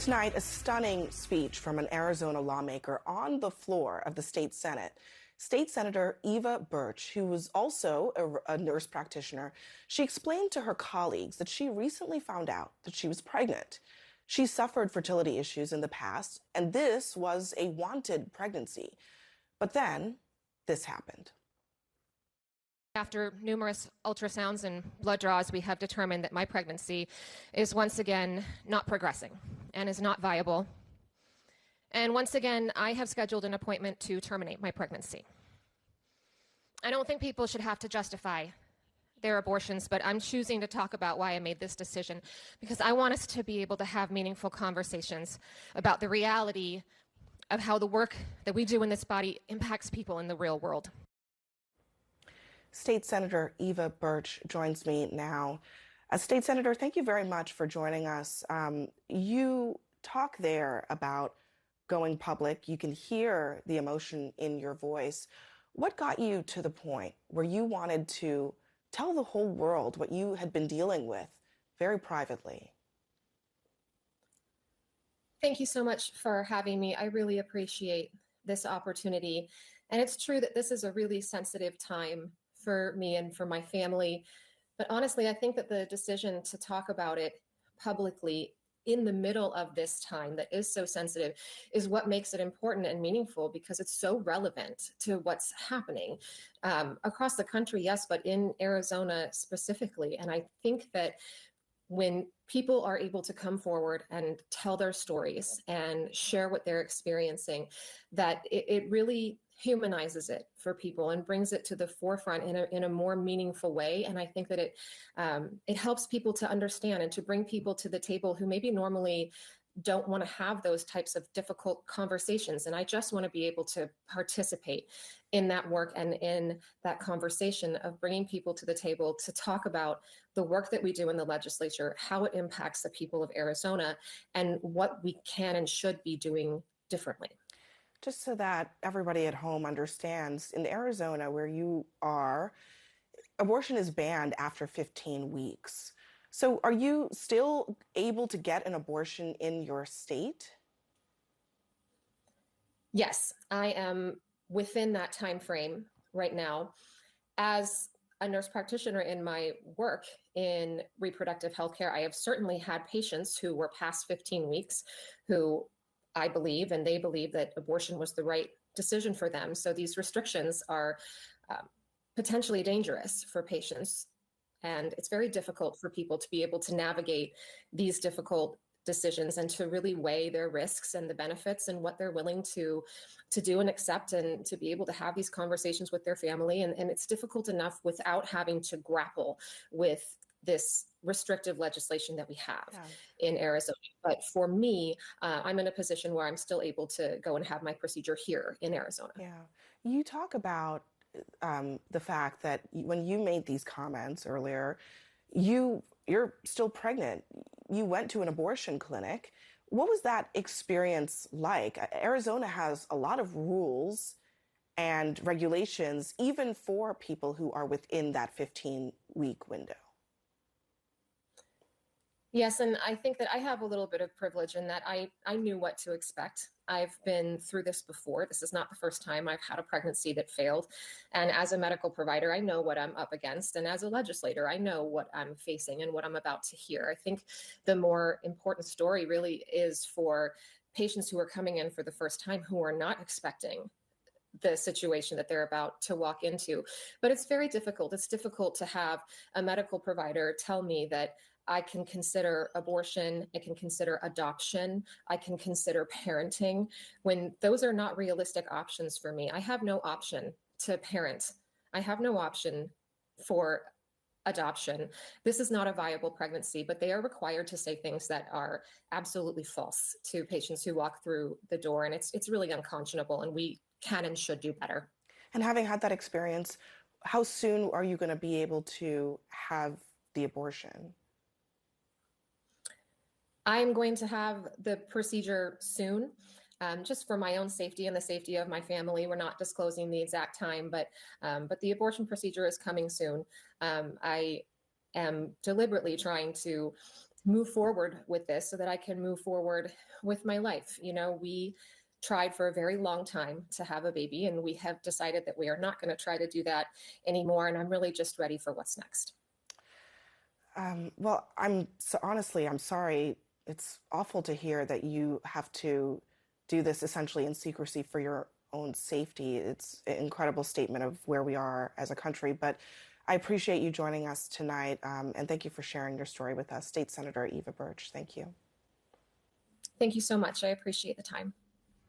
Tonight, a stunning speech from an Arizona lawmaker on the floor of the state Senate. State Senator Eva Burch, who was also a nurse practitioner, she explained to her colleagues that she recently found out that she was pregnant. She suffered fertility issues in the past, and this was a wanted pregnancy. But then, this happened. After numerous ultrasounds and blood draws, we have determined that my pregnancy is once again not progressing and is not viable. And once again, I have scheduled an appointment to terminate my pregnancy. I don't think people should have to justify their abortions, but I'm choosing to talk about why I made this decision because I want us to be able to have meaningful conversations about the reality of how the work that we do in this body impacts people in the real world. State Senator Eva Burch joins me now. State Senator, thank you very much for joining us. You talk there about going public. You can hear the emotion in your voice. What got you to the point where you wanted to tell the whole world what you had been dealing with very privately? Thank you so much for having me. I really appreciate this opportunity. And it's true that this is a really sensitive time for me and for my family. But honestly, I think that the decision to talk about it publicly in the middle of this time that is so sensitive is what makes it important and meaningful because it's so relevant to what's happening across the country, yes, but in Arizona specifically. And I think that when people are able to come forward and tell their stories and share what they're experiencing, that it really humanizes it for people and brings it to the forefront in a more meaningful way. And I think that it helps people to understand and to bring people to the table who maybe normally don't want to have those types of difficult conversations. And I just want to be able to participate in that work and in that conversation of bringing people to the table to talk about the work that we do in the legislature, how it impacts the people of Arizona, and what we can and should be doing differently. Just so that everybody at home understands, in Arizona, where you are, abortion is banned after 15 weeks. So are you still able to get an abortion in your state? Yes, I am within that time frame right now. As a nurse practitioner in my work in reproductive health care, I have certainly had patients who were past 15 weeks who I believe, and they believe that abortion was the right decision for them. So these restrictions are potentially dangerous for patients. And it's very difficult for people to be able to navigate these difficult decisions and to really weigh their risks and the benefits and what they're willing to do and accept, and to be able to have these conversations with their family. And it's difficult enough without having to grapple with this restrictive legislation that we have in Arizona. But for me, I'm in a position where I'm still able to go and have my procedure here in Arizona. Yeah. You talk about the fact that when you made these comments earlier, you're still pregnant. You went to an abortion clinic. What was that experience like? Arizona has a lot of rules and regulations, even for people who are within that 15-week window. Yes, and I think that I have a little bit of privilege in that I knew what to expect. I've been through this before. This is not the first time I've had a pregnancy that failed. And as a medical provider, I know what I'm up against. And as a legislator, I know what I'm facing and what I'm about to hear. I think the more important story really is for patients who are coming in for the first time who are not expecting the situation that they're about to walk into. But it's very difficult. It's difficult to have a medical provider tell me that I can consider abortion, I can consider adoption, I can consider parenting, when those are not realistic options for me. I have no option to parent. I have no option for adoption. This is not a viable pregnancy, but they are required to say things that are absolutely false to patients who walk through the door. And it's really unconscionable, and we can and should do better. And having had that experience, how soon are you going to be able to have the abortion? I'm going to have the procedure soon, just for my own safety and the safety of my family. We're not disclosing the exact time, but the abortion procedure is coming soon. I am deliberately trying to move forward with this so that I can move forward with my life. You know, we tried for a very long time to have a baby, and we have decided that we are not going to try to do that anymore. And I'm really just ready for what's next. Well, honestly, I'm sorry. It's awful to hear that you have to do this essentially in secrecy for your own safety. It's an incredible statement of where we are as a country. But I appreciate you joining us tonight, and thank you for sharing your story with us, State Senator Eva Burch. Thank you. Thank you so much. I appreciate the time.